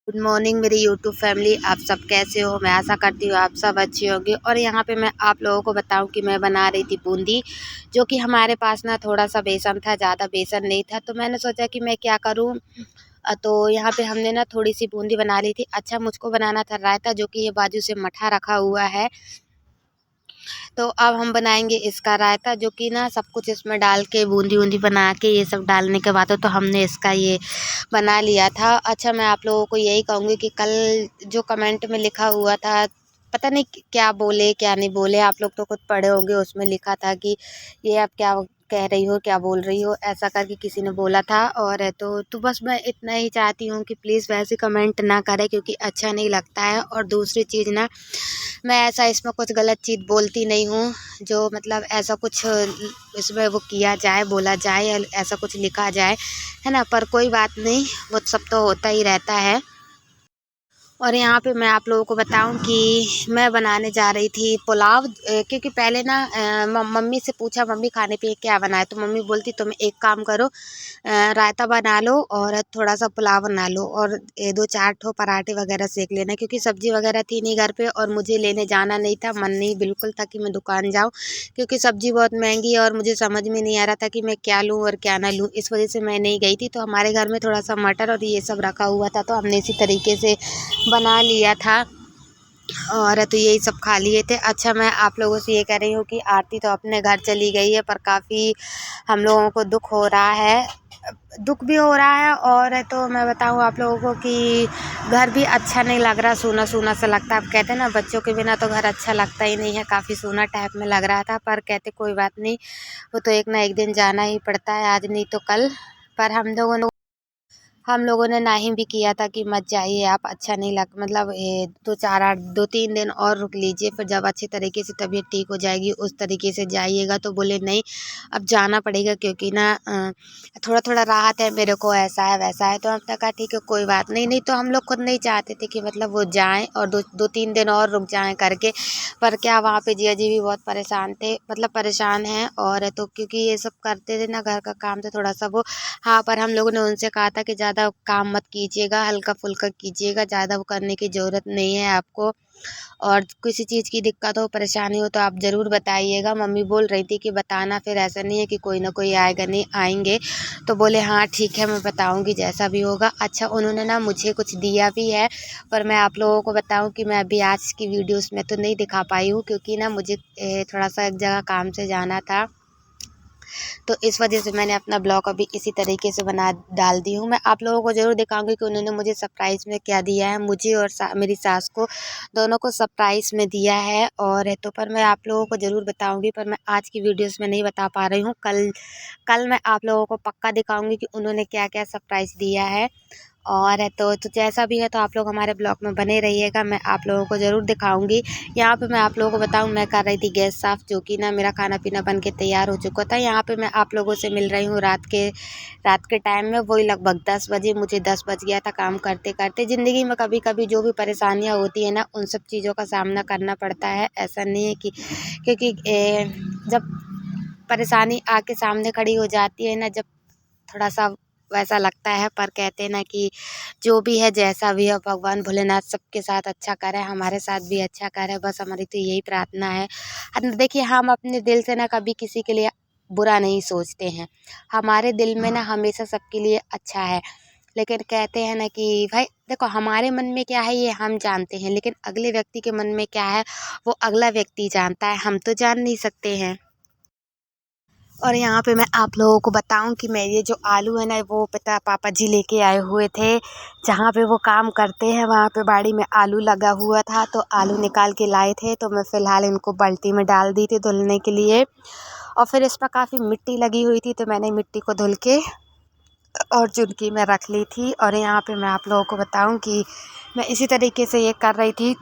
Good morning मेरी YouTube family. आप सब कैसे हो? मैं आशा करती हूँ आप सब अच्छे होंगे। और यहाँ पे मैं आप लोगों को बताऊँ कि मैं बना रही थी बूंदी, जो कि हमारे पास ना थोड़ा सा बेसन था, ज़्यादा बेसन नहीं था। तो मैंने सोचा कि मैं क्या करूँ। तो यहाँ पे हमने ना थोड़ी सी बूंदी बना ली थी। अच्छा, मुझको बनाना था रायता, जो कि ये बाजू से मठा रखा हुआ है। तो अब हम बनाएंगे इसका रायता, जो कि ना सब कुछ इसमें डाल के बूंदी वूंदी बना के ये सब डालने के बाद तो हमने इसका ये बना लिया था। अच्छा, मैं आप लोगों को यही कहूँगी कि कल जो कमेंट में लिखा हुआ था, पता नहीं क्या बोले क्या नहीं बोले, आप लोग तो खुद पढ़े होंगे। उसमें लिखा था कि ये आप क्या कह रही हो, क्या बोल रही हो, ऐसा करके किसी ने बोला था। और तो बस मैं इतना ही चाहती हूँ कि प्लीज़ वैसे कमेंट ना करें, क्योंकि अच्छा नहीं लगता है। और दूसरी चीज़ ना, मैं ऐसा इसमें कुछ गलत चीज़ बोलती नहीं हूँ, जो मतलब ऐसा कुछ इसमें वो किया जाए, बोला जाए या ऐसा कुछ लिखा जाए, है ना। पर कोई बात नहीं, वो सब तो होता ही रहता है। और यहाँ पे मैं आप लोगों को बताऊं कि मैं बनाने जा रही थी पुलाव, क्योंकि पहले ना मम्मी से पूछा, मम्मी खाने पे क्या बनाए, तो मम्मी बोलती तुम एक काम करो, रायता बना लो और थोड़ा सा पुलाव बना लो और दो चार ठो पराठे वगैरह सेक लेना, क्योंकि सब्जी वगैरह थी नहीं घर पे और मुझे लेने जाना नहीं था, मन नहीं बिल्कुल था कि मैं दुकान जाऊँ, क्योंकि सब्जी बहुत महंगी है और मुझे समझ में नहीं आ रहा था कि मैं क्या लूँ और क्या ना लूँ। इस वजह से मैं नहीं गई थी। तो हमारे घर में थोड़ा सा मटर और ये सब रखा हुआ था, तो हमने इसी तरीके से बना लिया था और तो यही सब खा लिए थे। अच्छा, मैं आप लोगों से ये कह रही हूँ कि आरती तो अपने घर चली गई है, पर काफ़ी हम लोगों को दुख हो रहा है, दुख भी हो रहा है। और तो मैं बताऊँ आप लोगों को कि घर भी अच्छा नहीं लग रहा, सूना सूना सा लगता है। अब कहते हैं ना, बच्चों के बिना तो घर अच्छा लगता ही नहीं है, काफ़ी सूना टाइप में लग रहा था। पर कहते कोई बात नहीं, वो तो एक ना एक दिन जाना ही पड़ता है, आज नहीं तो कल। पर हम लोगों ने नाही भी किया था कि मत जाइए आप, अच्छा नहीं लग, मतलब ये 2-3 दिन और रुक लीजिए, फिर जब अच्छी तरीके से तबीयत ठीक हो जाएगी उस तरीके से जाइएगा। तो बोले नहीं, अब जाना पड़ेगा, क्योंकि ना थोड़ा थोड़ा राहत है मेरे को, ऐसा है वैसा है। तो हमने कहा ठीक है कोई बात नहीं। नहीं तो हम लोग खुद नहीं चाहते थे कि मतलब वो जाएं और 2-3 दिन और रुक जाएं करके। पर क्या, वहाँ पे जिया जी भी बहुत परेशान थे, मतलब परेशान हैं। और तो क्योंकि ये सब करते थे ना, घर का काम तो थोड़ा सा वो, हाँ, पर हम लोगों ने उनसे कहा था कि ज़्यादा काम मत कीजिएगा, हल्का-फुल्का कीजिएगा, ज़्यादा वो करने की ज़रूरत नहीं है आपको। और किसी चीज़ की दिक्कत हो, परेशानी हो तो आप ज़रूर बताइएगा। मम्मी बोल रही थी कि बताना, फिर ऐसा नहीं है कि कोई ना कोई आएगा नहीं, आएँगे। तो बोले हाँ ठीक है, मैं बताऊँगी जैसा भी होगा। अच्छा, उन्होंने ना मुझे कुछ दिया भी है, पर मैं आप लोगों को बताऊँ कि मैं अभी आज की वीडियोज़ में तो नहीं दिखा पाई हूँ, क्योंकि ना मुझे थोड़ा-सा एक जगह काम से जाना था। तो इस वजह से मैंने अपना ब्लॉग अभी इसी तरीके से बना डाल दी हूँ। मैं आप लोगों को ज़रूर दिखाऊंगी कि उन्होंने मुझे सरप्राइज़ में क्या दिया है, मुझे और मेरी सास को, दोनों को सरप्राइज़ में दिया है। और तो पर मैं आप लोगों को ज़रूर बताऊंगी, पर मैं आज की वीडियोस में नहीं बता पा रही हूँ। कल कल मैं आप लोगों को पक्का दिखाऊंगी कि उन्होंने क्या क्या सरप्राइज़ दिया है। और तो जैसा भी है, तो आप लोग हमारे ब्लॉग में बने रहिएगा, मैं आप लोगों को ज़रूर दिखाऊंगी। यहाँ पे मैं आप लोगों को बताऊँ, मैं कर रही थी गैस साफ़, जो कि ना मेरा खाना पीना बन के तैयार हो चुका था। यहाँ पे मैं आप लोगों से मिल रही हूँ रात के टाइम में, वही लगभग 10 बजे, मुझे 10 बज गया था काम करते करते। ज़िंदगी में कभी कभी जो भी परेशानियाँ होती है ना, उन सब चीज़ों का सामना करना पड़ता है। ऐसा नहीं है कि, क्योंकि जब परेशानी आके सामने खड़ी हो जाती है ना, जब थोड़ा सा वैसा लगता है। पर कहते हैं ना कि जो भी है जैसा भी है, भगवान भोलेनाथ सबके साथ अच्छा करे, हमारे साथ भी अच्छा करे, बस हमारी तो यही प्रार्थना है। देखिए, हम अपने दिल से ना कभी किसी के लिए बुरा नहीं सोचते हैं, हमारे दिल में ना हमेशा सबके लिए अच्छा है। लेकिन कहते हैं ना कि भाई देखो, हमारे मन में क्या है ये हम जानते हैं, लेकिन अगले व्यक्ति के मन में क्या है वो अगला व्यक्ति जानता है, हम तो जान नहीं सकते हैं। और यहाँ पे मैं आप लोगों को बताऊं कि मैं ये जो आलू है ना, वो पापा जी लेके आए हुए थे, जहाँ पे वो काम करते हैं वहाँ पे बाड़ी में आलू लगा हुआ था, तो आलू निकाल के लाए थे। तो मैं फ़िलहाल इनको बाल्टी में डाल दी थी धुलने के लिए। और फिर इसमें काफ़ी मिट्टी लगी हुई थी, तो मैंने मिट्टी को धुल के और चुटकी में रख ली थी। और यहाँ पे मैं आप लोगों को बताऊं कि मैं इसी तरीके से ये कर रही थी।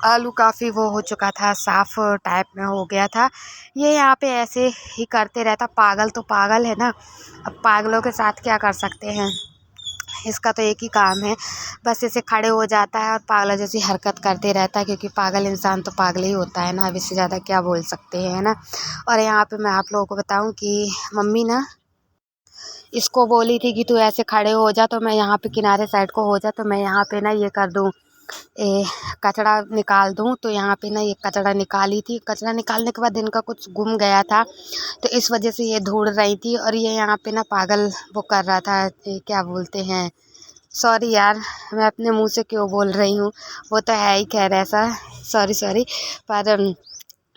आलू काफ़ी वो हो चुका था, साफ़ टाइप में हो गया था। ये यहाँ पे ऐसे ही करते रहता, पागल तो पागल है ना, अब पागलों के साथ क्या कर सकते हैं। इसका तो एक ही काम है, बस ऐसे खड़े हो जाता है और पागल जैसी हरकत करते रहता है, क्योंकि पागल इंसान तो पागल ही होता है ना, अब इससे ज़्यादा क्या बोल सकते हैं, है ना। और यहाँ पे मैं आप लोगों को बताऊं कि मम्मी ना इसको बोली थी कि तू ऐसे खड़े हो जा, तो मैं यहाँ पे किनारे साइड को हो जा, तो मैं यहाँ पे ना ये कर दूँ, कचरा निकाल दूँ। तो यहाँ पे ना ये कचरा निकाली थी। कचरा निकालने के बाद इनका कुछ गुम गया था, तो इस वजह से ये ढूंढ रही थी। और ये यहाँ पे ना पागल वो कर रहा था, क्या बोलते हैं, सॉरी यार मैं अपने मुंह से क्यों बोल रही हूँ, वो तो है ही खैर ऐसा, सॉरी सॉरी। पर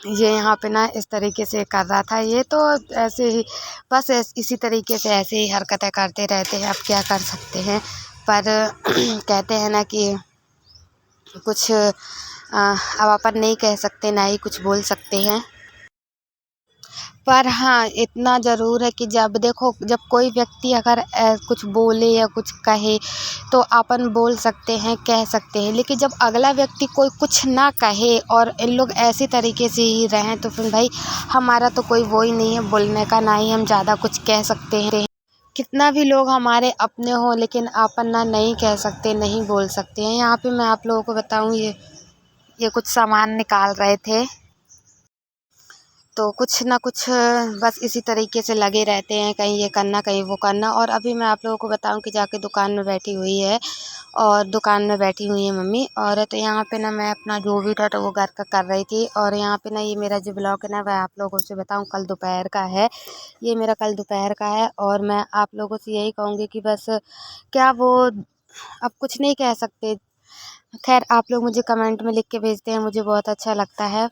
ये यहाँ पे ना इस तरीके से कर रहा था। ये तो ऐसे ही बस इसी तरीके से ऐसे ही हरकतें करते रहते हैं, अब क्या कर सकते हैं। पर कहते हैं ना कि कुछ अब अपन नहीं कह सकते, ना ही कुछ बोल सकते हैं। पर हाँ, इतना ज़रूर है कि जब देखो, जब कोई व्यक्ति अगर कुछ बोले या कुछ कहे तो अपन बोल सकते हैं, कह सकते हैं। लेकिन जब अगला व्यक्ति कोई कुछ ना कहे और इन लोग ऐसी तरीके से ही रहें, तो फिर भाई हमारा तो कोई वो ही नहीं है बोलने का, ना ही हम ज़्यादा कुछ कह सकते हैं। कितना भी लोग हमारे अपने हों, लेकिन अपन ना नहीं कह सकते, नहीं बोल सकते हैं। यहाँ पे मैं आप लोगों को बताऊँ, ये कुछ सामान निकाल रहे थे, तो कुछ ना कुछ बस इसी तरीके से लगे रहते हैं, कहीं ये करना कहीं वो करना। और अभी मैं आप लोगों को बताऊं कि जाके दुकान में बैठी हुई है, और दुकान में बैठी हुई है मम्मी। और तो यहाँ पे ना मैं अपना जो भी था तो वो घर का कर रही थी। और यहाँ पे ना ये मेरा जो ब्लॉग है ना, वह आप लोगों से बताऊं कल दोपहर का है, ये मेरा कल दोपहर का है। और मैं आप लोगों से यही कहूँगी कि बस क्या वो, अब कुछ नहीं कह सकते। खैर आप लोग मुझे कमेंट में लिख के भेजते हैं, मुझे बहुत अच्छा लगता है।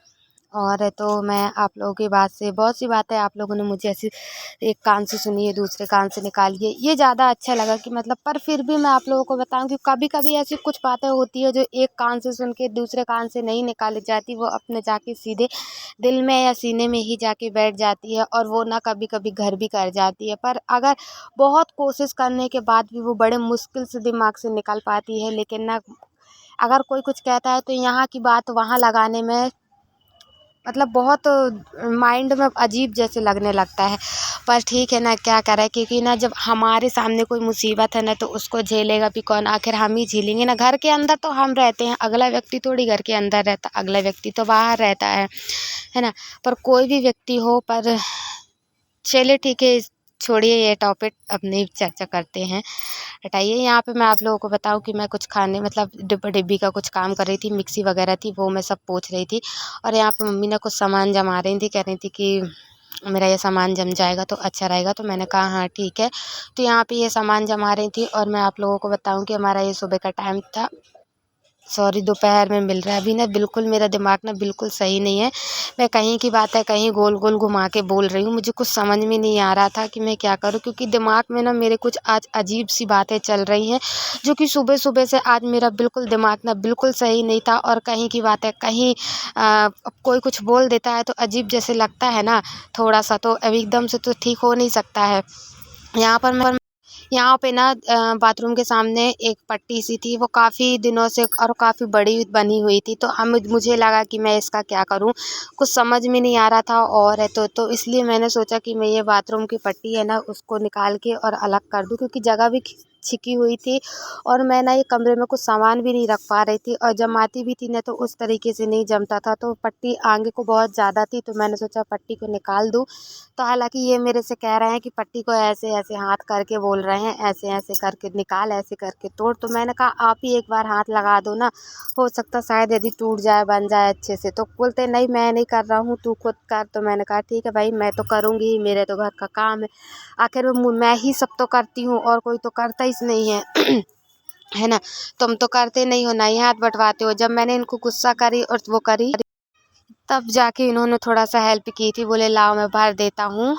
और तो मैं आप लोगों की बात से बहुत सी बातें आप लोगों ने मुझे ऐसी एक कान से सुनी है, दूसरे कान से निकाली है, ये ज़्यादा अच्छा लगा कि मतलब। पर फिर भी मैं आप लोगों को बताऊं कि कभी कभी ऐसी कुछ बातें होती है जो एक कान से सुन के दूसरे कान से नहीं निकाली जाती, वो अपने जाके सीधे दिल में या सीने में ही जाके बैठ जाती है, और वो ना कभी कभी घर भी कर जाती है। पर अगर बहुत कोशिश करने के बाद भी वो बड़े मुश्किल से दिमाग से निकल पाती है। लेकिन ना अगर कोई कुछ कहता है तो यहाँ की बात वहाँ लगाने में मतलब बहुत माइंड में अजीब जैसे लगने लगता है। पर ठीक है ना, क्या करें, क्योंकि ना जब हमारे सामने कोई मुसीबत है ना, तो उसको झेलेगा भी कौन, आखिर हम ही झेलेंगे ना। घर के अंदर तो हम रहते हैं, अगला व्यक्ति थोड़ी घर के अंदर रहता, अगला व्यक्ति तो बाहर रहता है ना। पर कोई भी व्यक्ति हो, पर चलिए ठीक है, छोड़िए ये टॉपिक, अब नहीं चर्चा करते हैं, हटाइए। यहाँ पे मैं आप लोगों को बताऊं कि मैं कुछ खाने मतलब डिब्बा डिब्बी का कुछ काम कर रही थी, मिक्सी वगैरह थी, वो मैं सब पोंछ रही थी। और यहाँ पे मम्मी ने कुछ सामान जमा रही थी, कह रही थी कि मेरा ये सामान जम जाएगा तो अच्छा रहेगा। तो मैंने कहा हाँ ठीक है। तो यहाँ पे ये सामान जमा रही थी, और मैं आप लोगों को बताऊँ कि हमारा ये सुबह का टाइम था, सॉरी दोपहर में मिल रहा है। अभी ना बिल्कुल मेरा दिमाग ना बिल्कुल सही नहीं है, मैं कहीं की बात है कहीं गोल गोल घुमा के बोल रही हूँ। मुझे कुछ समझ में नहीं आ रहा था कि मैं क्या करूँ, क्योंकि दिमाग में ना मेरे कुछ आज अजीब सी बातें चल रही हैं, जो कि सुबह सुबह से आज मेरा बिल्कुल दिमाग ना बिल्कुल सही नहीं था। और कहीं की बात है कहीं अब कोई कुछ बोल देता है तो अजीब जैसे लगता है ना थोड़ा सा, तो अब एकदम से तो ठीक हो नहीं सकता है। यहाँ पर मैं यहाँ पे ना बाथरूम के सामने एक पट्टी सी थी, वो काफ़ी दिनों से और काफ़ी बड़ी बनी हुई थी। तो हम मुझे लगा कि मैं इसका क्या करूँ, कुछ समझ में नहीं आ रहा था। और है तो इसलिए मैंने सोचा कि मैं ये बाथरूम की पट्टी है ना उसको निकाल के और अलग कर दूँ, क्योंकि जगह भी छिकी हुई थी, और मैं ना ये कमरे में कुछ सामान भी नहीं रख पा रही थी, और जमाती भी थी ना तो उस तरीके से नहीं जमता था। तो पट्टी आगे को बहुत ज़्यादा थी, तो मैंने सोचा पट्टी को निकाल दूँ। तो हालांकि ये मेरे से कह रहे हैं कि पट्टी को ऐसे ऐसे हाथ करके बोल रहे हैं, ऐसे ऐसे करके निकाल, ऐसे करके तोड़। तो मैंने कहा आप ही एक बार हाथ लगा दो ना, हो सकता शायद यदि टूट जाए बन जाए अच्छे से। तो बोलते नहीं मैं नहीं कर रहा हूँ, तू खुद कर। तो मैंने कहा ठीक है भाई, मैं तो करूँगी ही, मेरे तो घर का काम है, आखिर मैं ही सब तो करती हूँ और कोई तो करता ही नहीं है है ना। तुम तो करते नहीं हो, ना ही हाथ बटवाते हो। जब मैंने इनको गुस्सा करी और वो करी, तब जाके इन्होंने थोड़ा सा हेल्प की थी, बोले लाओ मैं भर देता हूँ,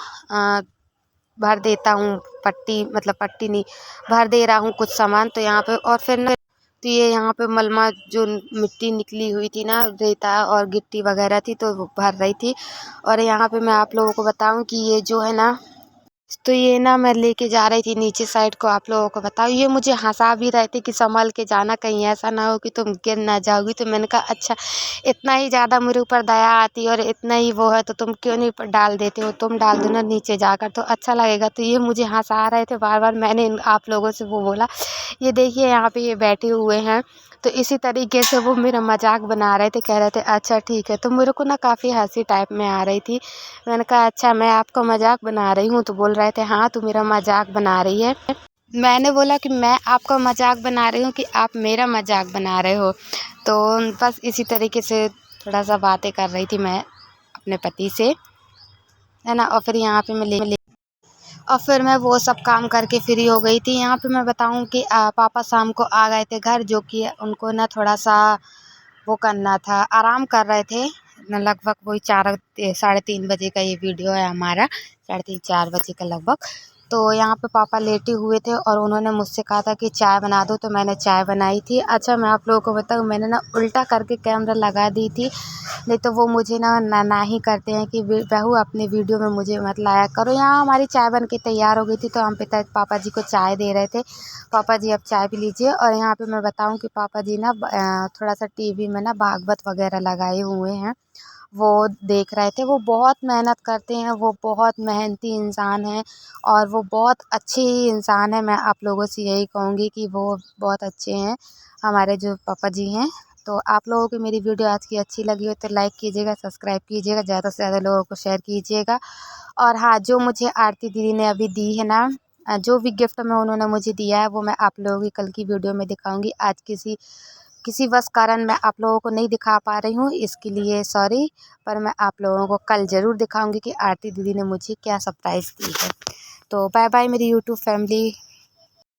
भर देता हूँ पट्टी, मतलब पट्टी नहीं, भर दे रहा हूँ कुछ सामान। तो यहाँ पे और फिर ना तो ये यहाँ पे मलमा जो मिट्टी निकली हुई थी ना, रेता और गिट्टी वगैरह थी, तो वो भर रही थी। और यहाँ पे मैं आप लोगों को बताऊँ कि ये जो है ना, तो ये ना मैं लेके जा रही थी नीचे साइड को, आप लोगों को बताओ, ये मुझे हंसा भी रहे थे कि संभल के जाना, कहीं ऐसा ना हो कि तुम गिर ना जाओगी। तो मैंने कहा अच्छा, इतना ही ज़्यादा मेरे ऊपर दया आती है और इतना ही वो है, तो तुम क्यों नहीं डाल देते हो, तुम डाल दो ना नीचे जाकर, तो अच्छा लगेगा। तो ये मुझे हंसा रहे थे बार बार। मैंने आप लोगों से वो बोला, ये देखिए यहाँ पे ये बैठे हुए हैं, तो इसी तरीके से वो मेरा मजाक बना रहे थे, कह रहे थे अच्छा ठीक है। तो मेरे को ना काफ़ी हँसी टाइप में आ रही थी। मैंने कहा अच्छा मैं आपका मजाक बना रही हूँ? तो बोल रहे थे हाँ तू मेरा मजाक बना रही है। मैंने बोला कि मैं आपका मजाक बना रही हूँ कि आप मेरा मजाक बना रहे हो? तो बस इसी तरीके से थोड़ा सा बातें कर रही थी मैं अपने पति से, है ना। और फिर यहाँ पे और फिर मैं वो सब काम करके फ्री हो गई थी। यहाँ पे मैं बताऊँ कि पापा शाम को आ गए थे घर, जो कि उनको ना थोड़ा सा वो करना था, आराम कर रहे थे न। लगभग वही 3:30 बजे का ये वीडियो है हमारा, 3:30-4 बजे का लगभग। तो यहाँ पे पापा लेटे हुए थे और उन्होंने मुझसे कहा था कि चाय बना दो, तो मैंने चाय बनाई थी। अच्छा मैं आप लोगों को बताऊँ, मैंने ना उल्टा करके कैमरा लगा दी थी, नहीं तो वो मुझे ना ही करते हैं कि बहू अपने वीडियो में मुझे मत लाया करो। यहाँ हमारी चाय बन के तैयार हो गई थी, तो हम पापा जी को चाय दे रहे थे। पापा जी अब चाय पी लीजिए। और यहाँ पे मैं बताऊँ कि पापा जी ना थोड़ा सा टीवी में ना भागवत वगैरह लगाए हुए हैं, वो देख रहे थे। वो बहुत मेहनत करते हैं, वो बहुत मेहनती इंसान हैं और वो बहुत अच्छे ही इंसान हैं। मैं आप लोगों से यही कहूँगी कि वो बहुत अच्छे हैं, हमारे जो पापा जी हैं। तो आप लोगों को मेरी वीडियो आज की अच्छी लगी हो तो लाइक कीजिएगा, सब्सक्राइब कीजिएगा, ज़्यादा से ज़्यादा लोगों को शेयर कीजिएगा। और हाँ, जो मुझे आरती दीदी ने अभी दी है ना, जो भी गिफ्ट में उन्होंने मुझे दिया है, वो मैं आप लोगों की कल की वीडियो में दिखाऊंगी। आज किसी बस कारण मैं आप लोगों को नहीं दिखा पा रही हूँ, इसके लिए सॉरी। पर मैं आप लोगों को कल ज़रूर दिखाऊंगी कि आरती दीदी ने मुझे क्या सरप्राइज़ दी है। तो बाय बाय मेरी यूट्यूब फैमिली।